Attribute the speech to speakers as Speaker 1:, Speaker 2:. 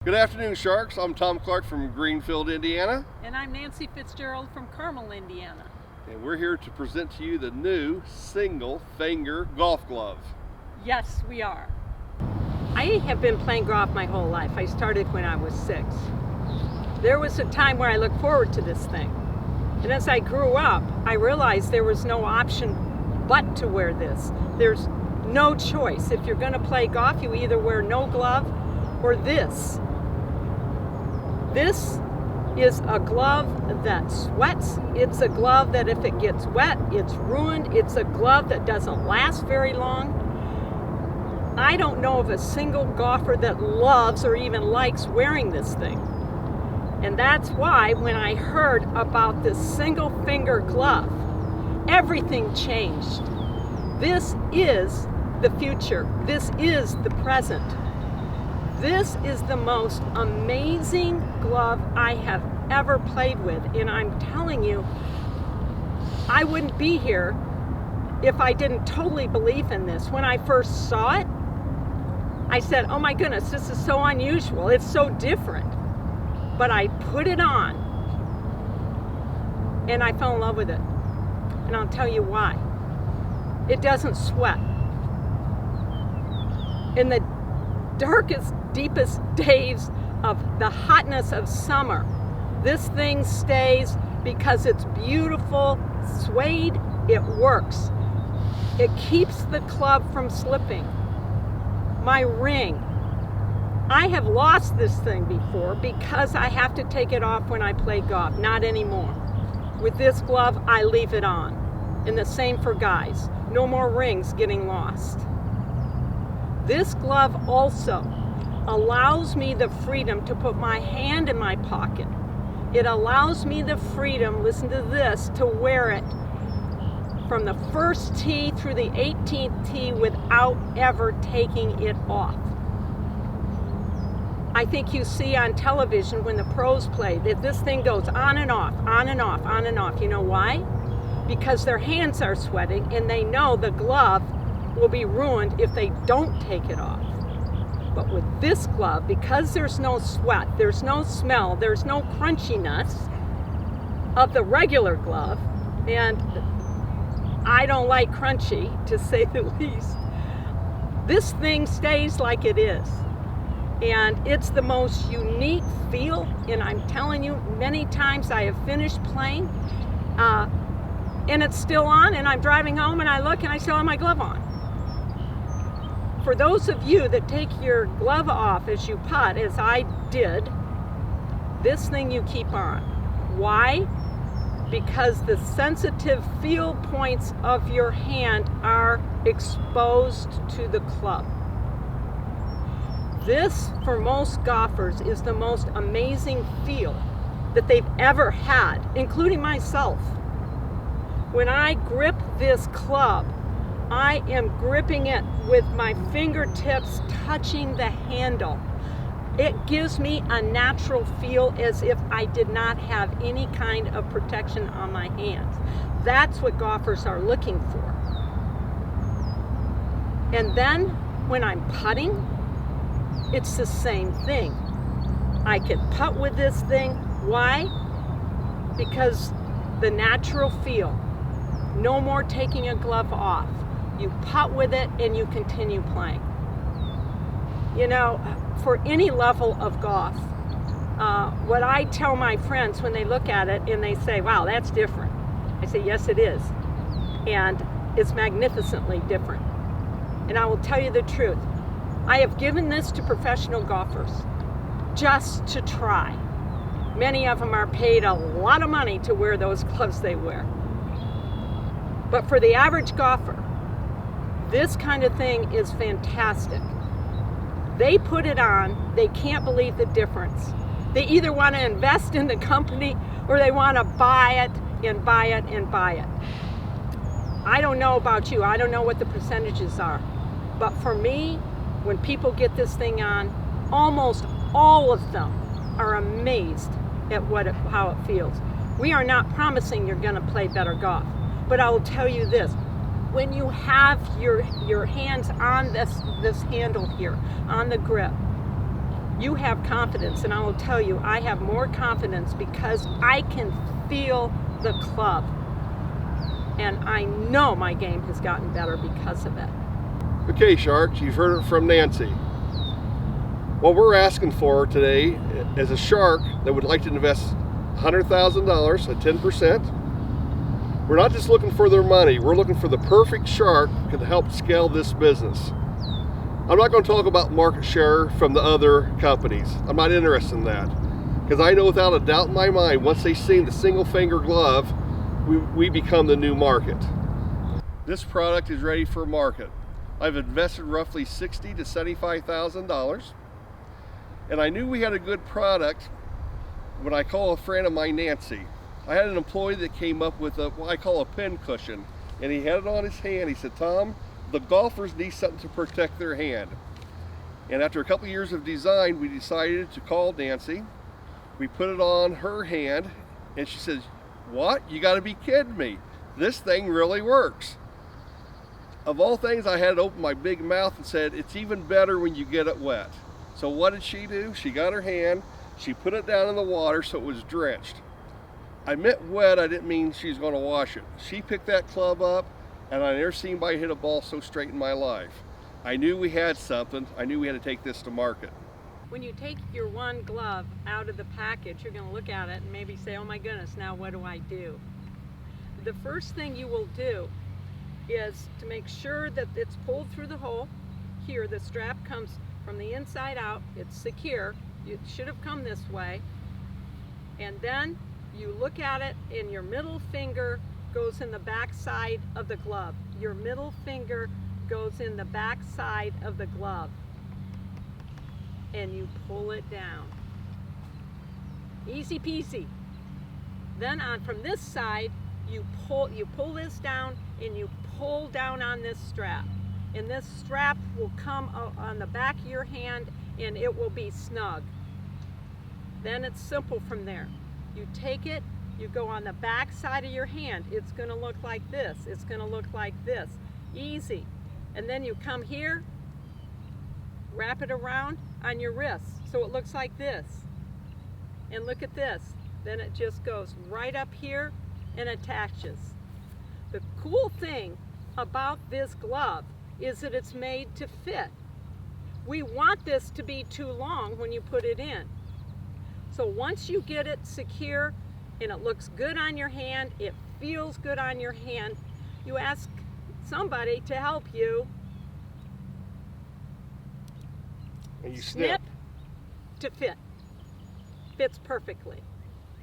Speaker 1: Good afternoon, Sharks. I'm Tom Clark from Greenfield, Indiana.
Speaker 2: And I'm Nancy Fitzgerald from Carmel, Indiana.
Speaker 1: And we're here to present to you the new single finger golf glove.
Speaker 2: Yes, we are. I have been playing golf my whole life. I started when I was 6. There was a time where I looked forward to this thing. And as I grew up, I realized there was no option but to wear this. There's no choice. If you're going to play golf, you either wear no glove or this. This is a glove that sweats. It's a glove that if it gets wet, it's ruined. It's a glove that doesn't last very long. I don't know of a single golfer that loves or even likes wearing this thing. And that's why when I heard about this single finger glove, everything changed. This is the future. This is the present. This is the most amazing glove I have ever played with, and I'm telling you, I wouldn't be here if I didn't totally believe in this. When I first saw it, I said, oh my goodness, this is so unusual, it's so different. But I put it on, and I fell in love with it. And I'll tell you why. It doesn't sweat. In the darkest, deepest days of the hotness of summer, this thing stays because it's beautiful suede. It works. It keeps the club from slipping. My ring, I have lost this thing before because I have to take it off when I play golf. Not anymore. With this glove, I leave it on. And the same for guys. No more rings getting lost. This glove also allows me the freedom to put my hand in my pocket. It allows me the freedom, listen to this, to wear it from the first tee through the 18th tee without ever taking it off. I think you see on television when the pros play that this thing goes on and off, on and off, on and off. You know why? Because their hands are sweating and they know the glove will be ruined if they don't take it off. But with this glove, because there's no sweat, there's no smell, there's no crunchiness of the regular glove, and I don't like crunchy, to say the least, this thing stays like it is. And it's the most unique feel, and I'm telling you, many times I have finished playing, and it's still on, and I'm driving home and I look and I still have my glove on. For those of you that take your glove off as you putt, as I did, this thing you keep on. Why? Because the sensitive feel points of your hand are exposed to the club. This, for most golfers, is the most amazing feel that they've ever had, including myself. When I grip this club, I am gripping it with my fingertips touching the handle. It gives me a natural feel as if I did not have any kind of protection on my hands. That's what golfers are looking for. And then when I'm putting, it's the same thing. I can putt with this thing. Why? Because the natural feel. No more taking a glove off. You putt with it and you continue playing. You know, for any level of golf, what I tell my friends when they look at it and they say, wow, that's different. I say, yes, it is. And it's magnificently different. And I will tell you the truth. I have given this to professional golfers just to try. Many of them are paid a lot of money to wear those gloves they wear. But for the average golfer, this kind of thing is fantastic. They put it on, they can't believe the difference. They either want to invest in the company or they want to buy it and buy it and buy it. I don't know about you, I don't know what the percentages are. But for me, when people get this thing on, almost all of them are amazed at how it feels. We are not promising you're going to play better golf, but I will tell you this. When you have your hands on this handle here, on the grip, you have confidence, and I will tell you, I have more confidence because I can feel the club. And I know my game has gotten better because of it.
Speaker 1: Okay, Sharks, you've heard it from Nancy. What we're asking for today is a shark that would like to invest $100,000 at 10%. We're not just looking for their money, we're looking for the perfect shark that can help scale this business. I'm not going to talk about market share from the other companies. I'm not interested in that. Because I know without a doubt in my mind, once they see the single finger glove, we become the new market. This product is ready for market. I've invested roughly $60,000 to $75,000. And I knew we had a good product when I called a friend of mine, Nancy. I had an employee that came up with what I call a pin cushion. And he had it on his hand. He said, Tom, the golfers need something to protect their hand. And after a couple of years of design, we decided to call Nancy. We put it on her hand, and she says, what? You gotta be kidding me. This thing really works. Of all things, I had to open my big mouth and said, it's even better when you get it wet. So what did she do? She got her hand, she put it down in the water so it was drenched. I meant wet, I didn't mean she's gonna wash it. She picked that club up, and I never seen anybody hit a ball so straight in my life. I knew we had something. I knew we had to take this to market.
Speaker 2: When you take your one glove out of the package, you're going to look at it and maybe say, oh my goodness, now what do I do? The first thing you will do is to make sure that it's pulled through the hole. Here, the strap comes from the inside out. It's secure. It should have come this way. And then you look at it, and your middle finger goes in the back side of the glove. Your middle finger goes in the back side of the glove. And you pull it down. Easy peasy. Then on from this side, you pull this down, and you pull down on this strap. And this strap will come on the back of your hand, and it will be snug. Then it's simple from there. You take it, you go on the back side of your hand. It's going to look like this. It's going to look like this. Easy. And then you come here, wrap it around on your wrist so it looks like this. And look at this. Then it just goes right up here and attaches. The cool thing about this glove is that it's made to fit. We want this to be too long when you put it in. So once you get it secure and it looks good on your hand, it feels good on your hand, you ask somebody to help you.
Speaker 1: And you snip
Speaker 2: To fit. Fits perfectly.